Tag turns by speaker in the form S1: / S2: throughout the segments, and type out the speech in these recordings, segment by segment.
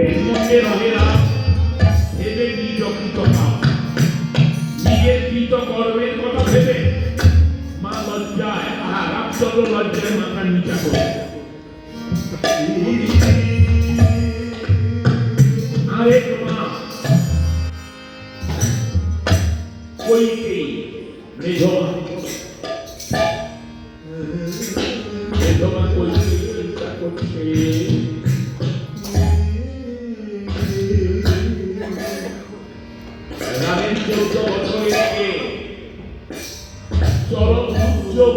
S1: এর মধ্যে রহে না ভেবে নিজ কৃত কাম, নিজের কৃত কর্মের কথা ভেবে মা লজ্জায় রামচন্দ্র লজ্জায় মাথা নিচা করে। আরেক মা কইকেয়ী মেধমা কইকেয়ী চিন্তা করছে রামের 14 বছরের আগে চরম দুর্যোগ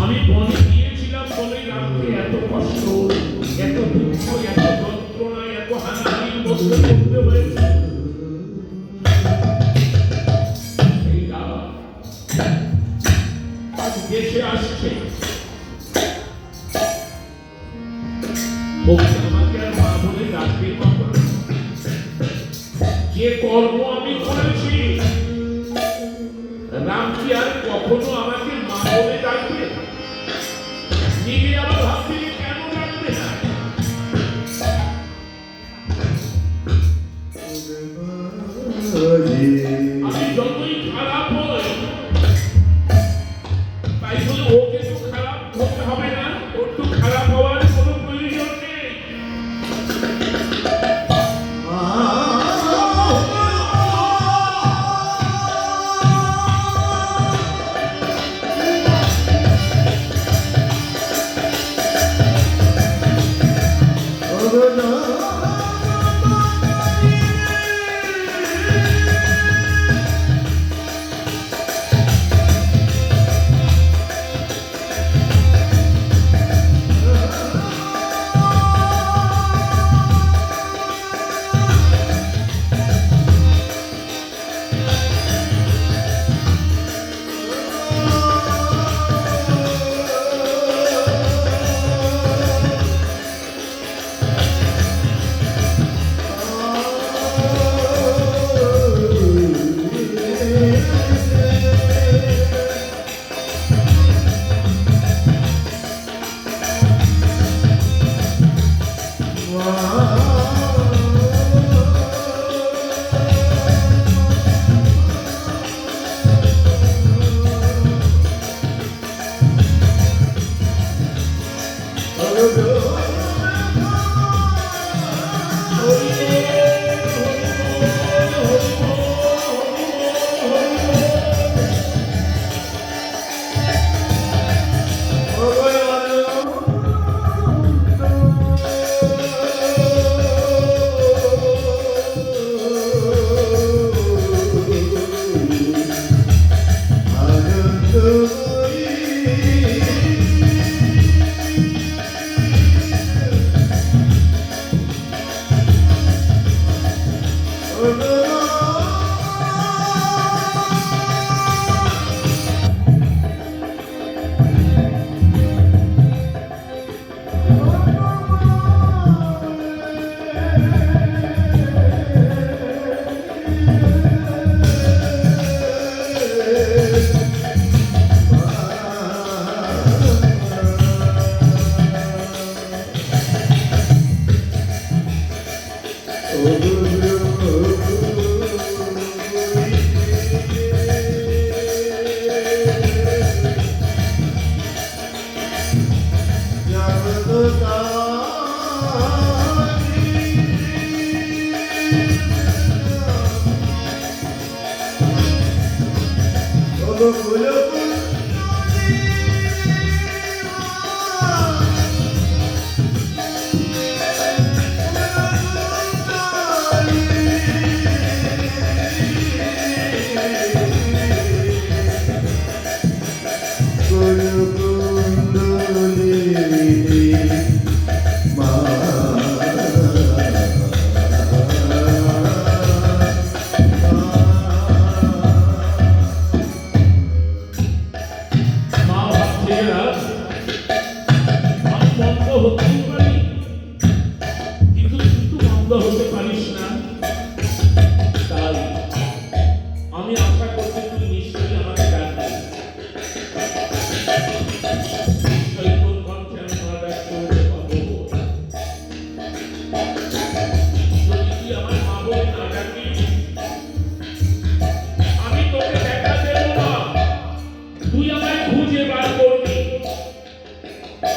S1: আমি বনে গিয়েছিলাম বলে রামকে এত কষ্ট, এত দুঃখ, এত যন্ত্রণা, এত হানাহানির মধ্যে পড়তে হয়েছে। আজ দেশে আসছে, আমাকে আর মা বলে ডাকবে কখন? যে কর্ম আমি করেছি রাম কি আর কখনো আমাকে মা বলে ডাকবে? নিজে আবার ভাবছি কেন ডাকবে না? আমি যতই খারাপ হই তাই বলে ওকে তো খারাপ হতে হবে না, ওর তো খারাপ হওয়ার কোনো প্রয়োজন নেই।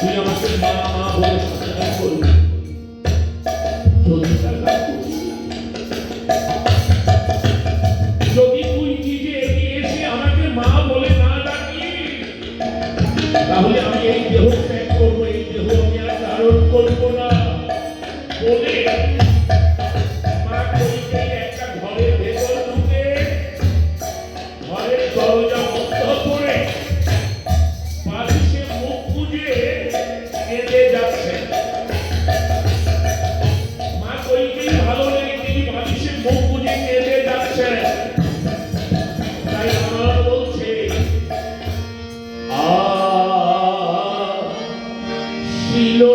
S1: তুই আমাকে মা মা বলে সম্বোধন করবি। যদি তা না করিস, যদি তুই নিজে এগিয়ে এসে আমাকে মা বলে না ডাকিস, তাহলে আমি এই দেহ ত্যাগ করবো, এই দেহ আমি আর ধারণ করবো না বলে মা কইকেয়ী একটা ঘরের ভেতর ঢুকে ঘরের দরজা বন্ধ করে বালিশে মুখ গুজে কেঁদে যাচ্ছে। মা কইকেয়ী ভালো লেগে তিনি বালিশে মুখ গুজে কেঁদে যাচ্ছে। তাই আমার বলছে, শিলো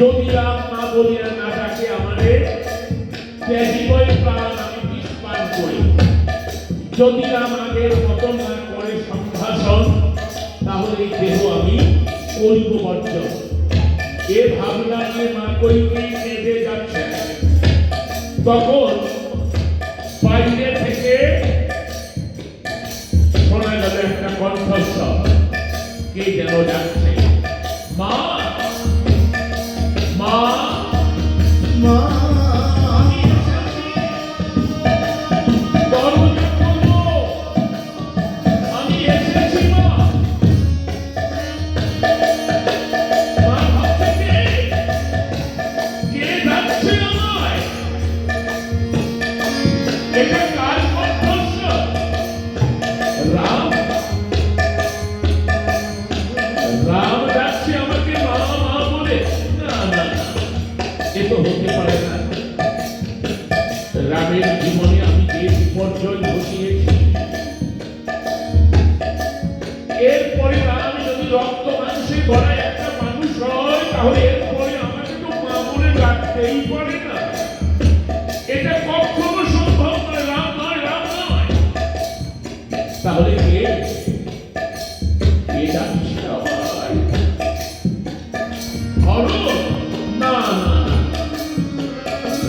S1: যদি রাম মা বলিয়া না ডাকে আমাদের, জীবন প্রাণ আমি বিষ পান করি। যদি রাম আগের মতো না করে সম্ভাষণ, তাহলে এই দেহ আমি করিব বর্জন। এ ভাবনা নিয়ে মা কইকেয়ী কেঁদে যাচ্ছে। তখন বাইরে থেকে শোনা গেল একটা কণ্ঠস্বর, কে যেন যাচ্ছে, মা মা মা, আমি এসেছি, দরজা খোলো, আমি এসেছি মা। মা ভাবছে কে যাচ্ছে আমায়, এটা কার কণ্ঠস্বর? রাম, রাম যাচ্ছে আমাকে মা মা বলে? না না, এ তো হতে পারে না। রামের জীবনে আমি যে বিপর্যয় ঘটিয়েছি, এরপরে রাম যদি রক্ত মাংসে গড়া একটা মানুষ হয়, তাহলে এরপরে আমাকে তো মা বলে ডাকতেই পারে না। এটা কখনো সম্ভব নয়। রাম নয়, রাম নয়। তাহলে কে ডাকছে আমায়? ভরত? না না,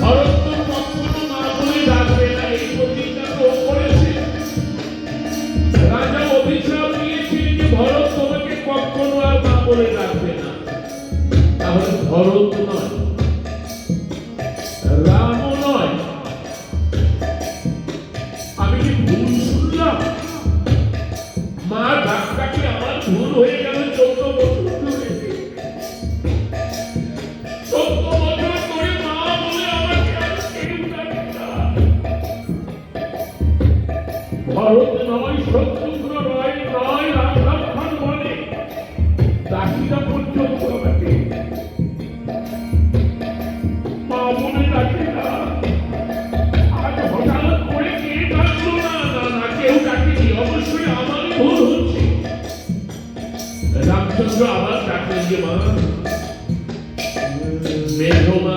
S1: ভরত তো কখনো মা বলে ডাকবে না, এই প্রতিজ্ঞা তো করেছে। রাজা অভিশাপ দিয়েছেন যে ভরত তোমাকে কখনো আর মা বলে ডাকবে না। তাহলে ভরত নয়, রামও নয়। আমি কি ভুল শুনলাম? মা ডাক্তারকে আমার ভুল হয়ে গেল 14 বছর ধরে। 14 বছর ধরে মা বলে আমাকে আর কেউ ডাকে না। ভরত নয়, শত্রু ভুল হচ্ছে। রামচন্দ্র আবার ডাকলেন যে মা, মেঘমা,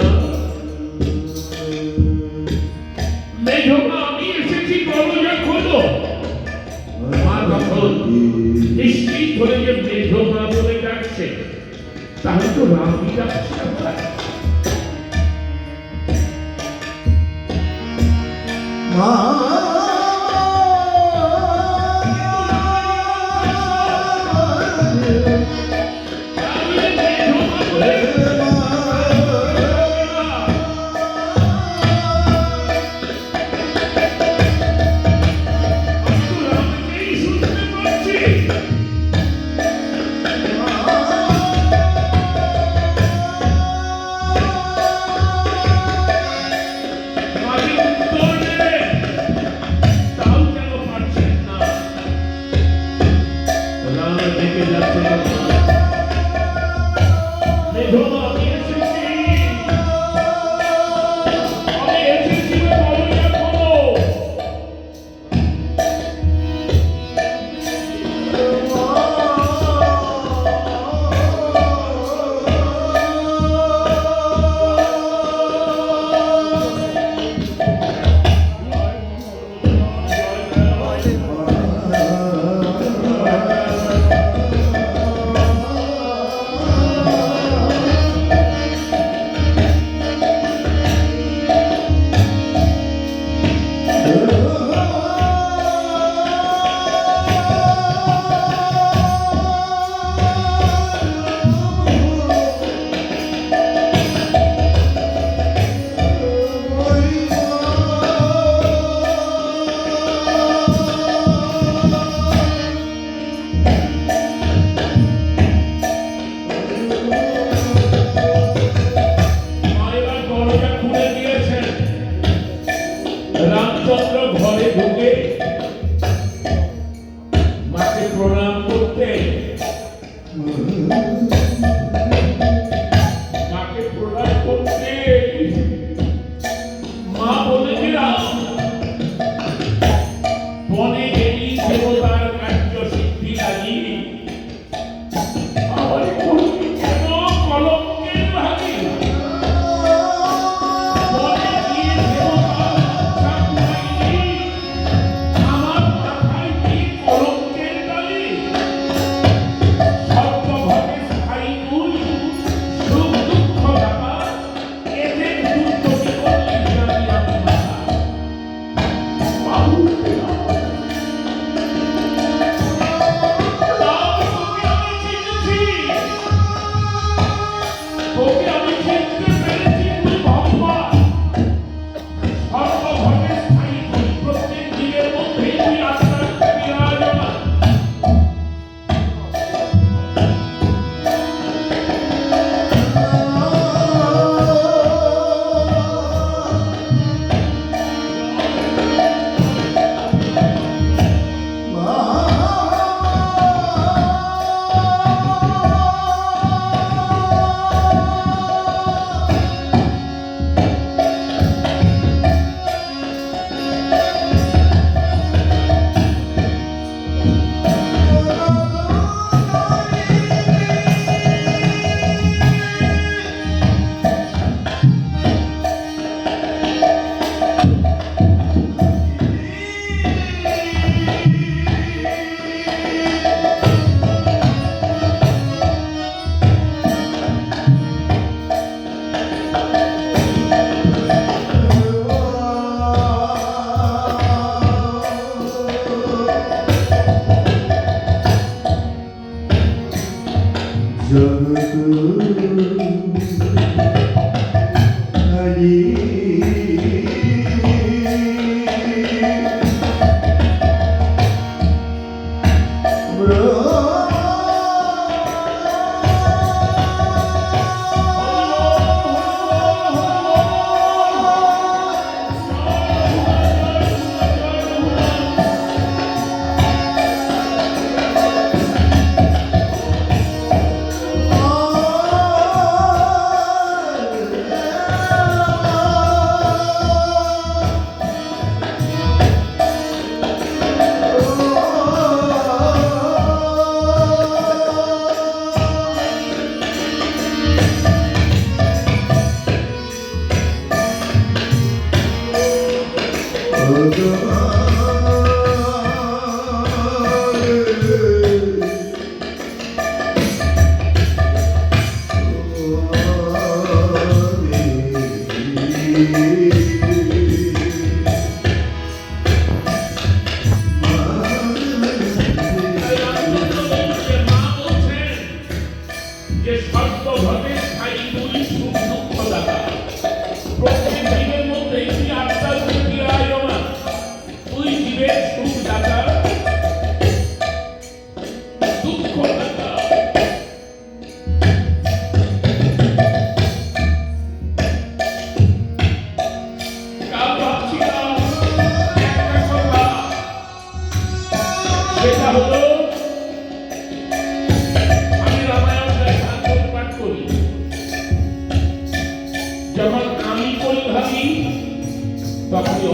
S1: মেঘমা, আমি এসেছি, দরজা খোলো। মা তখন নিশ্চিত হলে যে মেঘমা বলে ডাকছে, তাহলে তো রামই ডাকছে।
S2: মা
S1: রামচন্দ্র ঘরে ঢুকে মাকে প্রণাম করতে, মাকে প্রণাম করতে মা বলেছিলাম, বনে গেলি দেবতার কার্য সিদ্ধি লাগি, আমার কেন কলঙ্কের ভাগে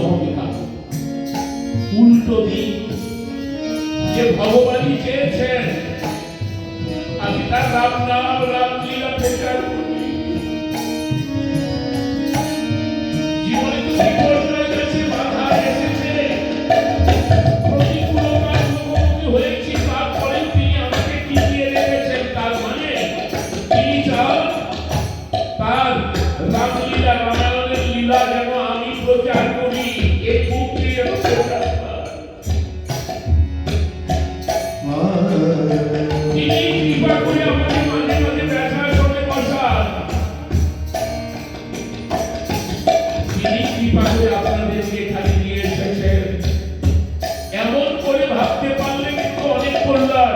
S1: অহংকার। উল্টো দিক যে ভগবানই চেয়েছেন আমি তার রাম নাম রামলীলা প্রচার করি। জীবনে তো বিপর্যয় গেছে, বাধা এসেছে, প্রতিকূলতার মুখোমুখি হয়েছি, তারপরে তিনি আমাকে টিকিয়ে রেখেছেন। তার মানে তিনি চান তার রামলীলা রামায়ণের লীলা যেন আমি প্রচার করি, এই বুকটি যেন প্রচার হয়।
S2: মা
S1: তিনি কৃপা করে আমাকে মাঝে মাঝে ব্যথার সঙ্গে বসান। তিনি কৃপা করে আপনাদেরকে এখানে নিয়ে এসেছেন। এমন করে ভাবতে পারলে কিন্তু অনেক কল্যাণ।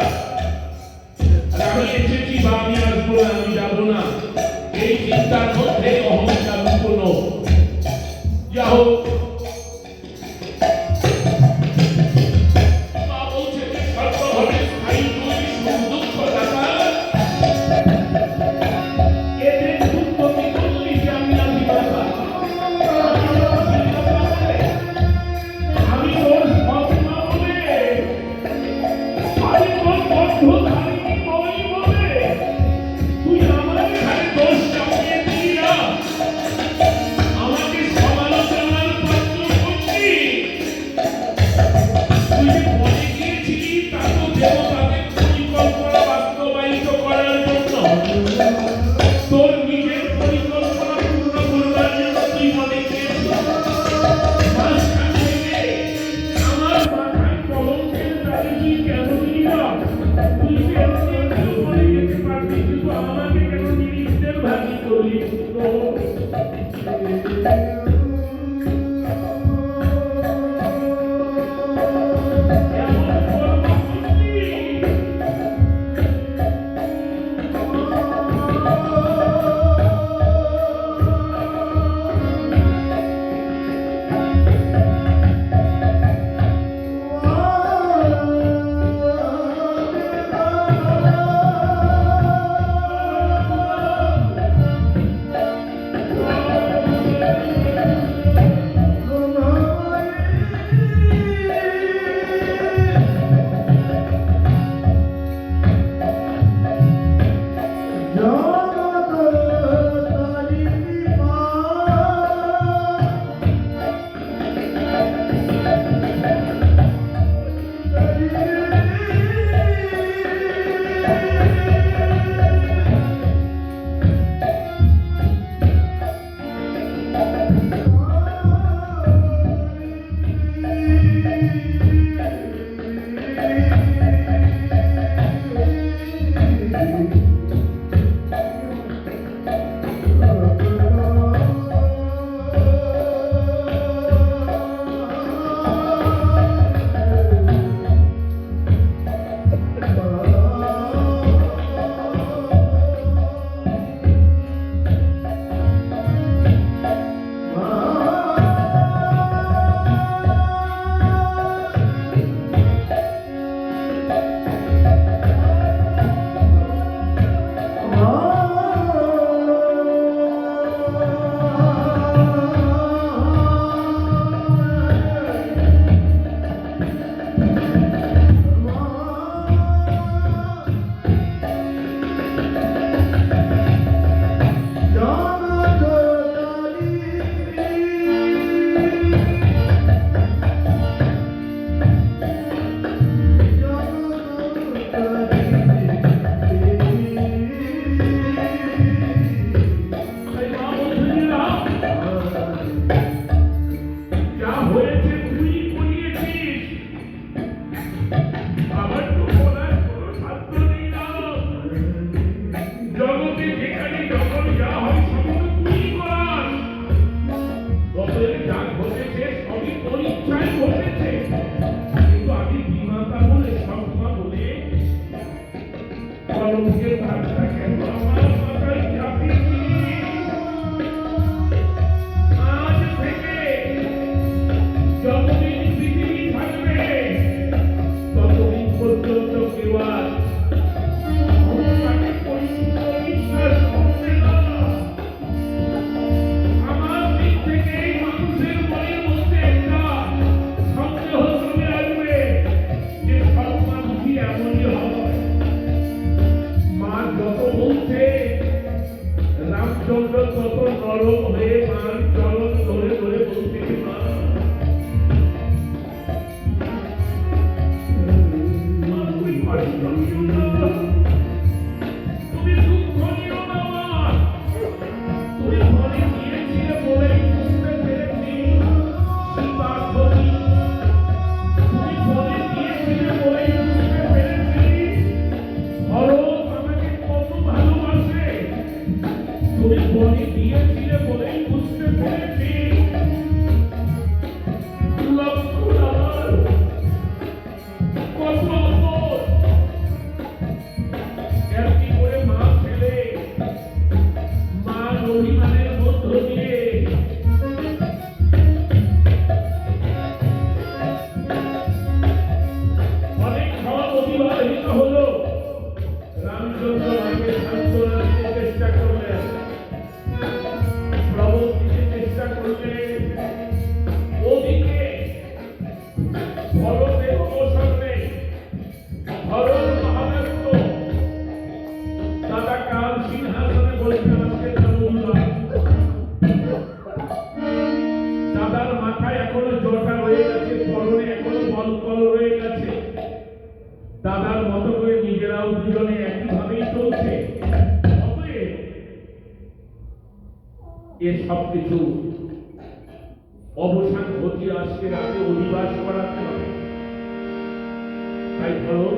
S1: আর আমি এসেছি বা আমি আসবো না, আমি যাবো না, এই চিন্তার মধ্যে অহংকার উৎপন্ন। যা হোক, মা বলছে যে সর্বভাবে স্থায়ী তুই সুখ দুঃখ দাতা, এদের দুঃখ কি করলি যে আমি আদিবাসা? আমি তোর সৎমা বলে, আমি তোর বন্ধু ধারিণী নই বলে তুই আমার ঘরে দোষ চাপিয়ে দিয়া আমাকে সমালোচনার পাত্র করছিস। তুই যে বলে গিয়েছিলি তা তো দেবতাদের পরিকল্পনা বাস্তবায়িত করার জন্য, তোর নিজের পরিকল্পনা পূর্ণ করবার জন্য তুই বলে গিয়েছিস। মাঝখান থেকে আমার মাথায় কলঙ্কের দাগে তুই কেন দিলি না? তুই কেন কেউ বলে যেতে পারবি, কিন্তু আমাকে কেন নিরিখদের ভাগি করলি? উঠে রামচন্দ্র কত নরম হয়ে মার চরণ ধরে ধরে বলতে মা তুমি কষ্ট নিও না, তুমি দুঃখ নিও না মা, তুমি মনে দিয়েছিলে বলেই বুঝতে পেরেছি সীতাধ্বনি, তুমি মনে দিয়েছিলে বলেই বুঝতে পেরেছি ভরত আমাকে কত ভালোবাসে, তুমি মনে দিয়েছিলে বলেই বুঝতে পেরেছি লক্ষ্মণ আমার কত অপর, কেমনি করে মা ছেলে মা অভিমানের মধ্য দিয়ে অনেক সব অতিবাহিত হলো। রামচন্দ্র মাকে সান্ত্বনা দিতে চেষ্টা করলেন, প্রবোধ দিতে চেষ্টা করলেন। ওদিকে ভরতের অবসর নেই, ভরত মহাব্যস্ত, দাদা কাল সিংহাসনে বসে আজকে জন্মদিন। দাদার মাথায় এখনো জটা রয়ে গেছে, পরনে এখনো বলকল রয়ে গেছে, দাদার মতো করে নিজেরাও দুজনে একইভাবেই চলছে। অতএব এ সব কিছু অবসান ঘটিয়ে আজকে রাতে অধিবাস করাতে হবে। তাই ধরো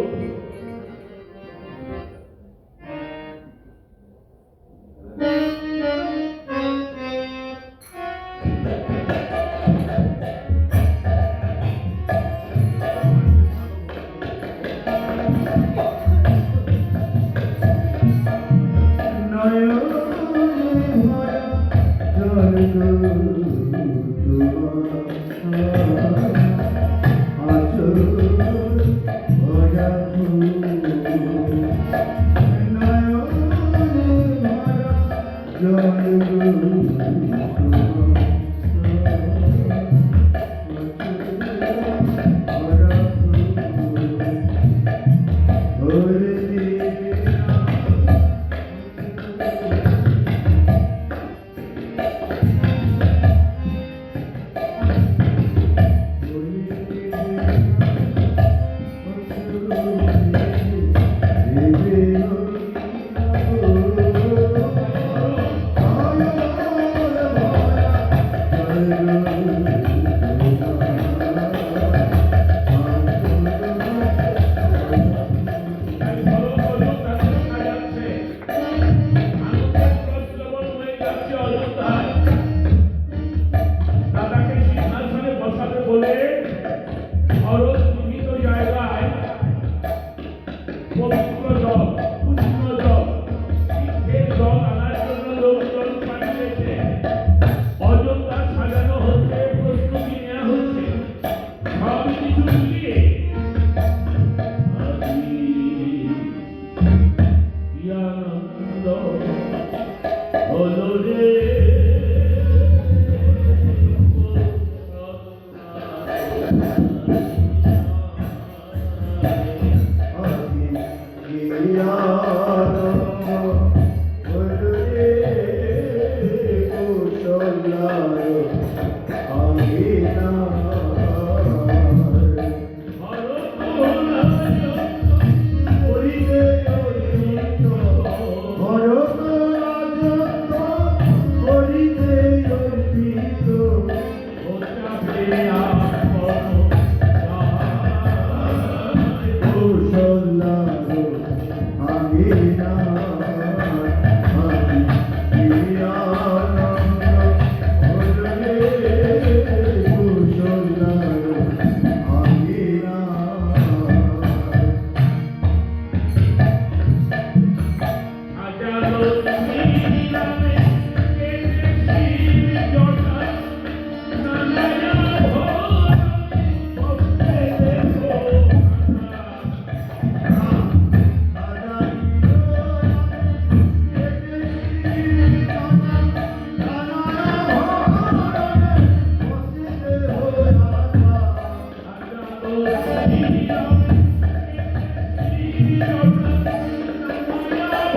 S1: দাদাকে সিংহাসনে বসাতে বলে ভরত বিভিন্ন জায়গায় পবিত্র জল, পুণ্য জল, তীর্থের জল আনার জন্য লোকজন পাঠিয়েছে। অযোধ্যা সাজানো হচ্ছে, প্রস্তুতি নেওয়া হচ্ছে, সব কিছু মিলিয়ে আনন্দ হলো রে।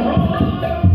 S1: Oh,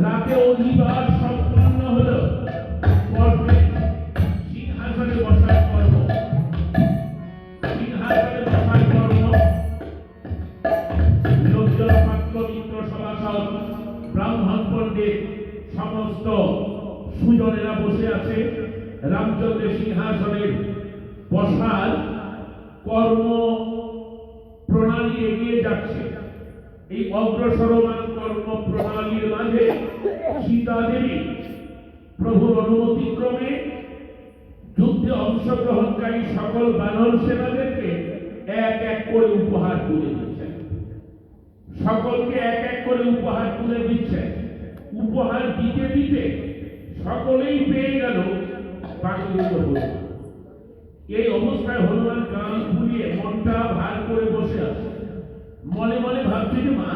S1: রাতে অধিবাস সম্পন্ন হলো। পর্বে সিংহাসনে বসার কর্ম, সিংহাসনে বসার কর্ম, লোকজন পাত্র মিত্র সভাসদ ব্রাহ্মণ পণ্ডিত সমস্ত সুজনেরা বসে আছে। রামচন্দ্রের সিংহাসনের বসার কর্ম প্রণালী এগিয়ে যাচ্ছে। এই অগ্রসরমান কর্ম প্রণালীর মাঝে সীতা দেবী প্রভুর অনুমতিক্রমে যুদ্ধে অংশগ্রহণকারী সকল বানর সেনাদেরকে এক এক করে উপহার তুলে দিচ্ছেন। সকলকে এক এক করে উপহার তুলে দিচ্ছেন। উপহার দিতে দিতে সকলেই পেয়ে গেল বাকিগুলো হলো। এই অবস্থায় হনুমান কান ফুলিয়ে মনটা ভার করে বসে আছে। মনে মনে ভাবছি যে মা,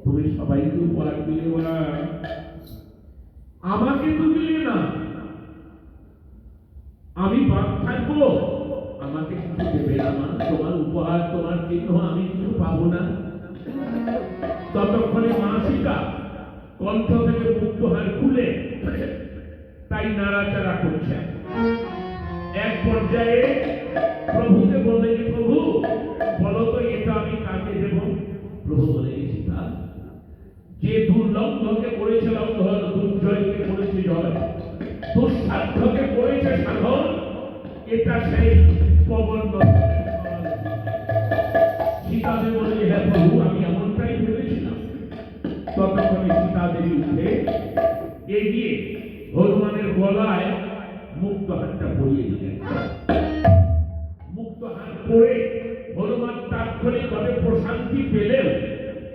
S1: তুমি সবাইকে উপহার দিলে, আমাকে তো দিলে না, আমি বাদ থাকবো, আমাকে কিছু দেবে না মা? তোমার উপহার, তোমার চিহ্ন আমি কিছু পাবো না? ততক্ষণে মা সীতা কণ্ঠ থেকে মুক্তহার খুলে তাই নাড়াচাড়া করছে। এক পর্যায়ে প্রভুকে বলে, প্রভু বলো তো এটা আমি কাকে দেব? প্রভু বলে, সীতা, যে দুর্লঙ্ঘকে করেছে লঙ্ঘন, দুর্জয়কে করেছে জয়, দুঃসাধ্যকে করেছে সাধন, এটা সেই পবন। সীতা দেবী বলে, হ্যাঁ প্রভু, আমি এমনটাই ভেবেছিলাম। ততক্ষণে সীতা দেবী উঠে এগিয়ে হনুমানের গলায় মুক্তহারটা পরিয়ে দিলেন। মুক্তহার পরে হনুমান তাৎক্ষণিকভাবে প্রশান্তি পেলেও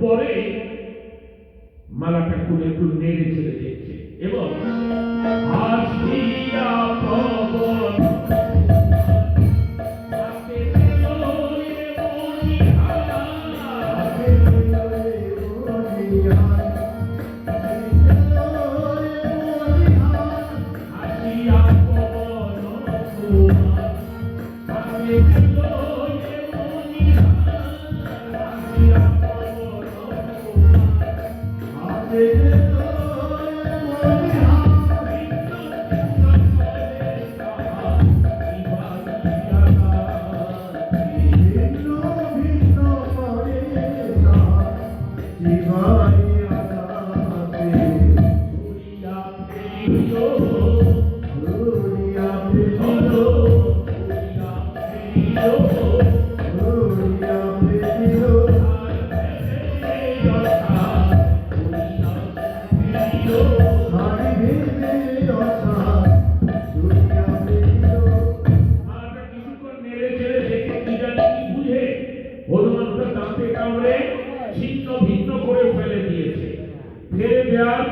S1: পরে মালাটা খুলে একটু নেড়ে ছেড়ে দিচ্ছে এবং আসিয়া পবন
S2: Hare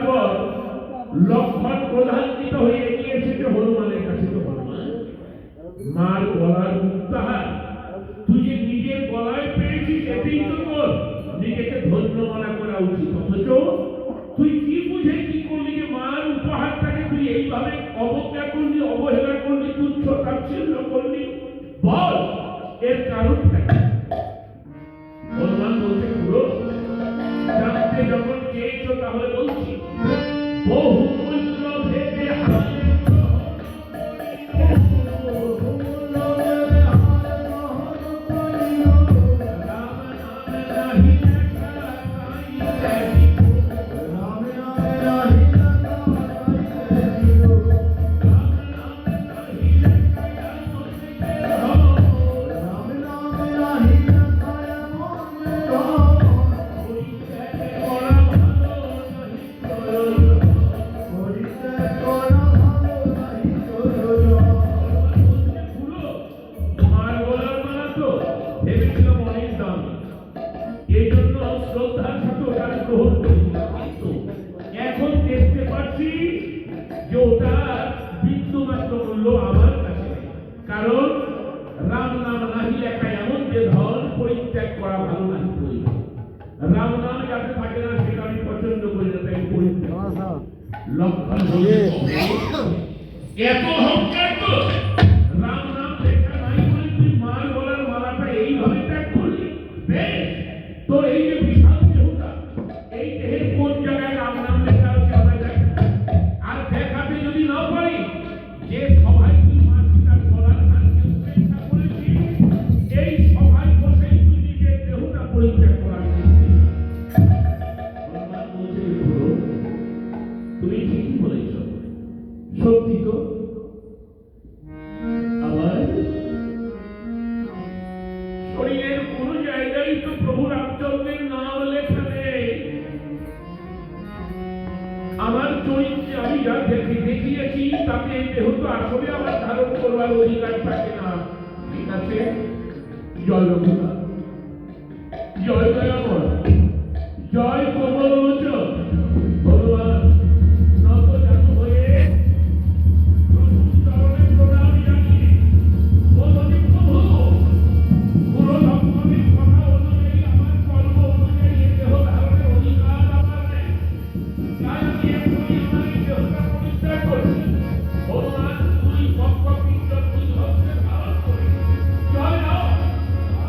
S1: তারপর লক্ষণ প্রধান্বিত হয়ে এগিয়ে এসেছে হনুমানের কাছে। তো হনুমান, মার গলার মুক্তাহার তুই যে নিজের গলায় পেয়েছিস, এতেই তো তোর নিজেকে ধন্য মনে করা উচিত। অথচ তুই কি বুঝে কি করলি যে মার উপহারটাকে তুই এইভাবে অবজ্ঞা করলি, অবহেলা করলি, তুচ্ছ তাচ্ছিল্য করলি? বল এর কারণটা কি? হনুমান বলছে, পুরো জানতে যখন চেয়েছো তাহলে বলছি, বহু মূল্য ভেবে হারে শ্রদ্ধার সাথে ওটা গ্রহণ করেছিলাম, কিন্তু এখন দেখতে পাচ্ছি যে ওটা বিন্দুমাত্র মূল্য আমার কাছে নেই। কারণ রাম নাম নাহি লেখা এমন যে ধন পরিত্যাগ করা ভালো নাহি করিব। রাম নাম যাতে থাকে না সেটা আমি পছন্দ করি না, তাই পরিত্যাগ। লক্ষণ এত অহংকার তো, রাম নাম লেখা নাই বলে তুই মার গলার মালাটা এইভাবে ত্যাগ করলি? বেশ, তোর এই যে বিশাল দেহটা, এই দেহের কোন জায়গায় রাম নাম লেখা আছে আমায় দেখ। আর দেখাতে যদি না পারি, যে সভায় তুই মার সীতার গলার খানকে উপেক্ষা করেছিস, এই সভায় বসেই তুই নিজের দেহটা পরিত্যাগ করার হনুমান বলছে, তুমি ঠিকই বলেছ, সত্যি তো। আবার শরীরের কোন জায়গায় তো প্রভু রামচন্দ্রের নাম লেখা নেই। আমার চরিত্রে আমি যা দেখিয়েছি তাতে এই দেহ তো আসলে আমার ধারণ করবার অধিকার থাকে না। ঠিক আছে, জয় রঘুনাথ, জয় দয়াময়, জয় কমলোচন। ভগবান নত জাত হয়ে প্রভুর চরণে প্রণাম জানিয়ে বলছি, প্রভু পুরো লক্ষণের কথা অনুযায়ী, আমার কর্ম অনুযায়ী এই দেহ ধারণের অধিকার আমার নেই। তাই আমি এখনই আমার এই দেহটা পরিত্যাগ করছি। ভগবান তুই পক্ষপিণ্ড তুই হস্তে ধারণ করে জয় রাম,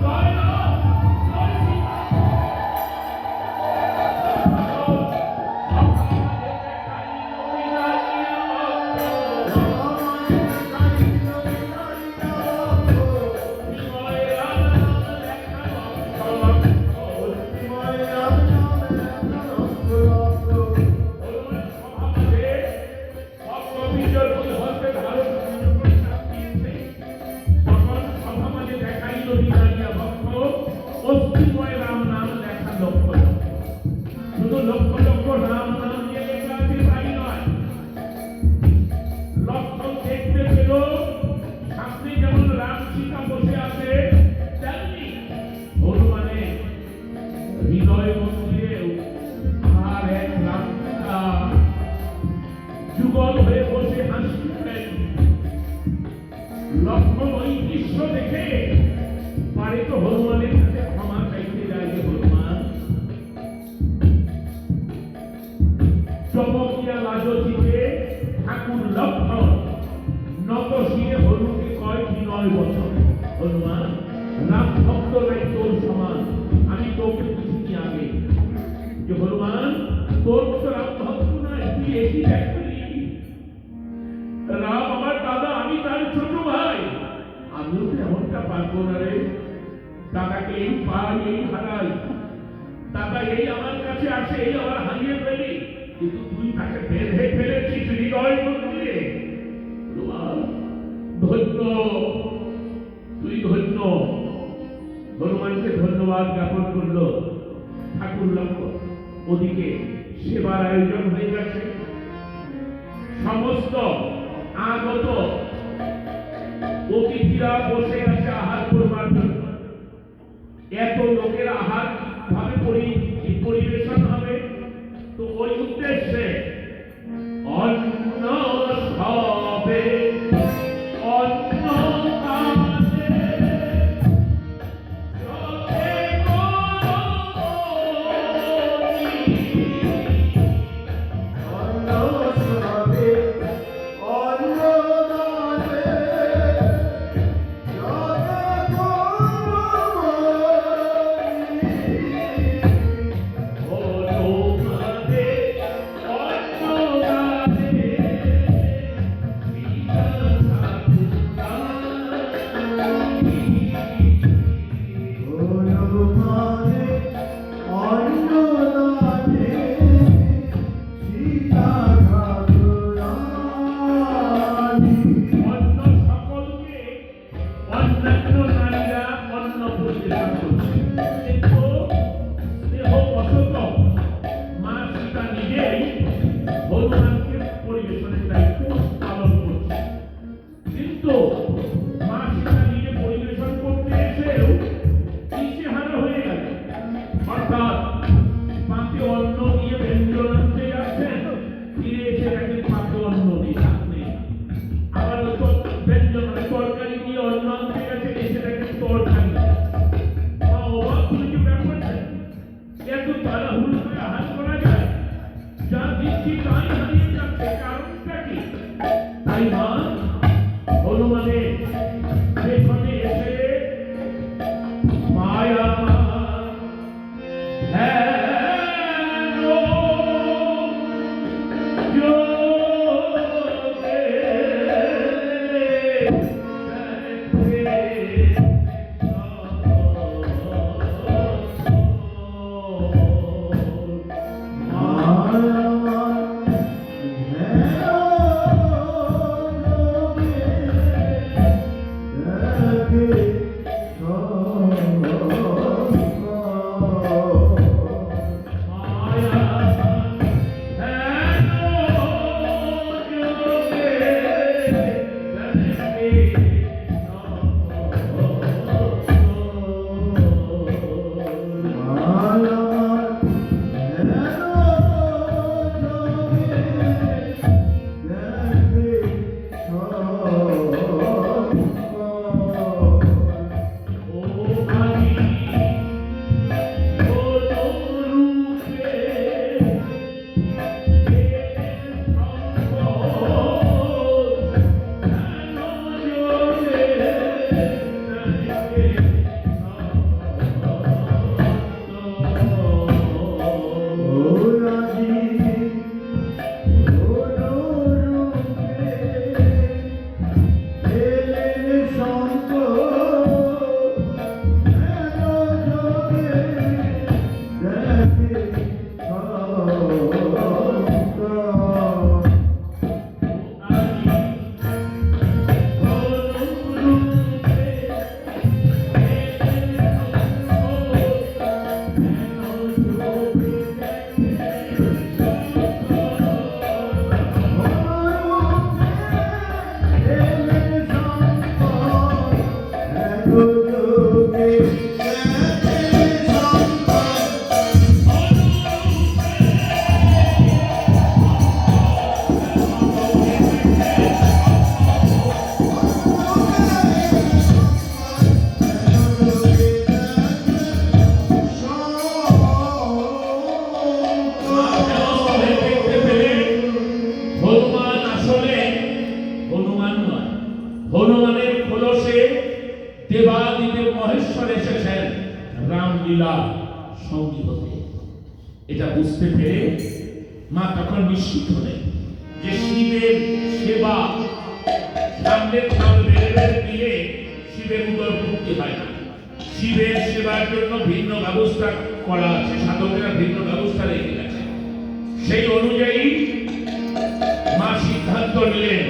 S1: জয় রাম, জয় সীতা। রাম নাম লেখা লক্ষ শুধু লক্ষ লক্ষ রাম নাম দিয়ে লেখা আছে তাই নয়। লক্ষণ দেখতে পেল সামনে যেমন রাম সীতা বসে আছে, তেমনি হনুমানের হৃদয় মন্দিরেও আর এক রাম সীতা যুগল হয়ে বসে হাসিলেন। লক্ষণ ওই দৃশ্য দেখে পারে তো হনুমানের কাছে ক্ষমা চাইতে যায় যে, হনুমান চমকিয়া লাজতিতে ঠাকুর লক্ষণ নত শিরে হনুকে কয় বিনয় বচন। হনুমান, রাম ভক্ত নাই তোর সমান, আমি তোকে বুঝিনি আগে যে হনুমান তোর মতো রাম ভক্ত নয়, তুই একই দেখলি। রাম আমার দাদা, আমি তার ছোট ভাই, আমিও তো এমনটা পারবো না রে। দাদাকে এই পাই, এই হারাই, দাদা এই আমার কাছে আসে, এই আমার হারিয়ে ফেলি, কিন্তু তুই তাকে বেঁধে ফেলেছিস হৃদয় মন্দিরে। ধন্য, তুই ধন্য। হনুমানকে ধন্যবাদ জ্ঞাপন করলো ঠাকুর লক্ষ্মণ। ওদিকে সেবার আয়োজন হয়ে গেছে, সমস্ত আগত অতিথিরা বসে আছে আহার করবার জন্য। এত লোকের আহার ভাবে পরিবেশন হবে, তো ওই উদ্দেশ্যে দেখি তাই হারিয়ে যাচ্ছে, কারণটা কি? তাই মা হনুমানের পেছনে এসে মায়া হনুমানের খোলসে দেবাদিদেব মহেশ্বর এসেছেন রামলীলা সঙ্গী হতে। এটা বুঝতে পেরে মা তখন নিশ্চিত হলেন যে শিবের সেবা সামনে চাল বেড়ে দিয়ে শিবের উদর মুক্তি হয় না। শিবের সেবার জন্য ভিন্ন ব্যবস্থা করা আছে, সাধকেরা ভিন্ন ব্যবস্থা রেখে গেছে। সেই অনুযায়ী মা সিদ্ধান্ত নিলেন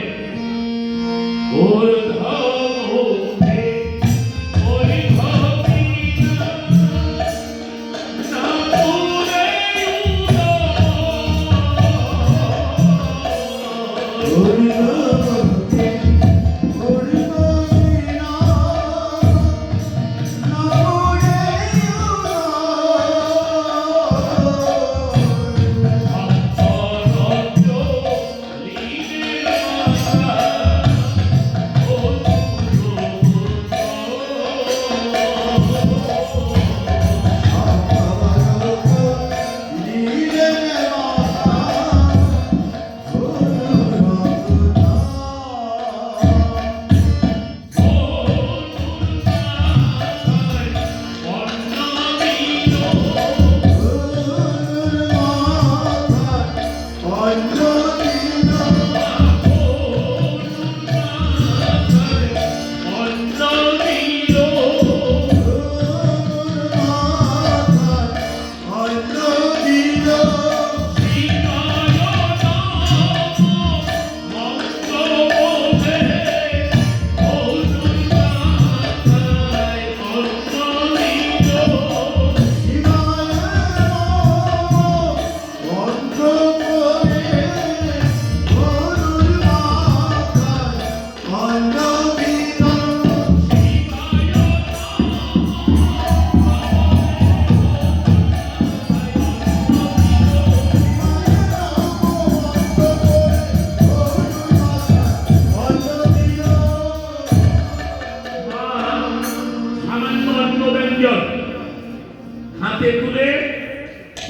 S1: হাতে তুলে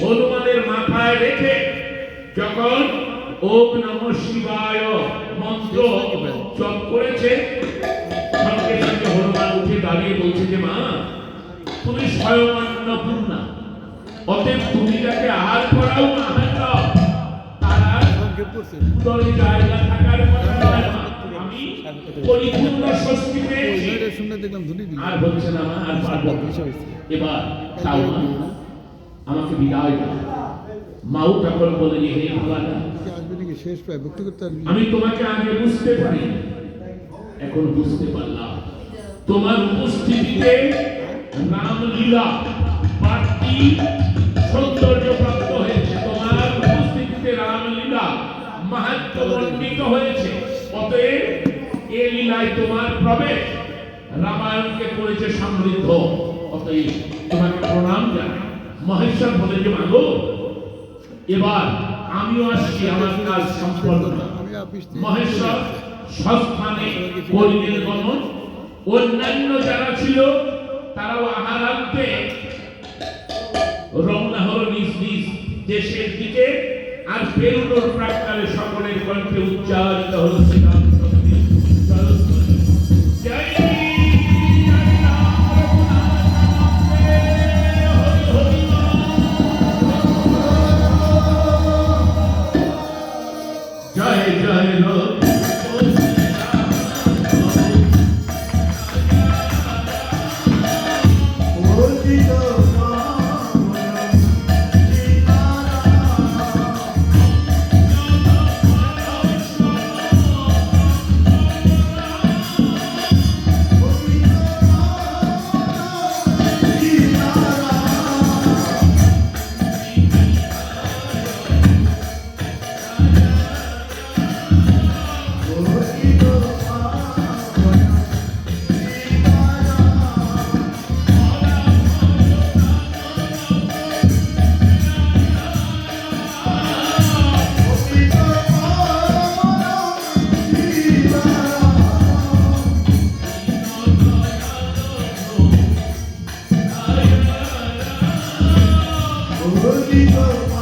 S1: হনুমানের মাথায় রেখে যখন ওম নমঃ শিবায় মন্ত্র জপ করেছে, সঙ্গে সঙ্গে হনুমান উঠে দাঁড়িয়ে বলছে যে মা, তুমি স্বয়ং অন্নপূর্ণা, অতএব তুমি যাকে আহার করাও না আহার দাও, তারা উদরে জায়গা থাকার কথা নয় মা। আমি পরিপূর্ণ স্বস্তি পেয়েছি, আর বলছে না মা, আর পারবো না। এবার তাও মা আমাকে বিদায় দাও। মাও তখন বলে যে হে ভগবান, আমি তোমাকে আগে বুঝতে পারি, এখন বুঝতে পারলাম। তোমার উপস্থিতিতে রামলীলা বাড়তি সৌন্দর্য প্রাপ্ত হয়েছে, তোমার উপস্থিতিতে রামলীলা মাহাত্ম্যমণ্ডিত হয়েছে। অতএব এ লীলায় তোমার প্রবেশ রামায়ণকে করেছে সমৃদ্ধ। অতএব তোমাকে প্রণাম জানাই। মহেশ্বর বলে যে মাগো, এবার আমিও আসছি, আমার কাজ সম্পন্ন। মহেশ্বর সস্থানে করিলেন গমন। অন্যান্য যারা ছিল তারাও আহারান্তে রওনা হলো নিজ নিজ দেশের দিকে। আর বেরোনোর প্রাক্কালে সকলের কণ্ঠে উচ্চারিত হলো শ্রীরামচন্দ্রের জয়ধ্বনি। জয় জয় জয় লো
S2: Holy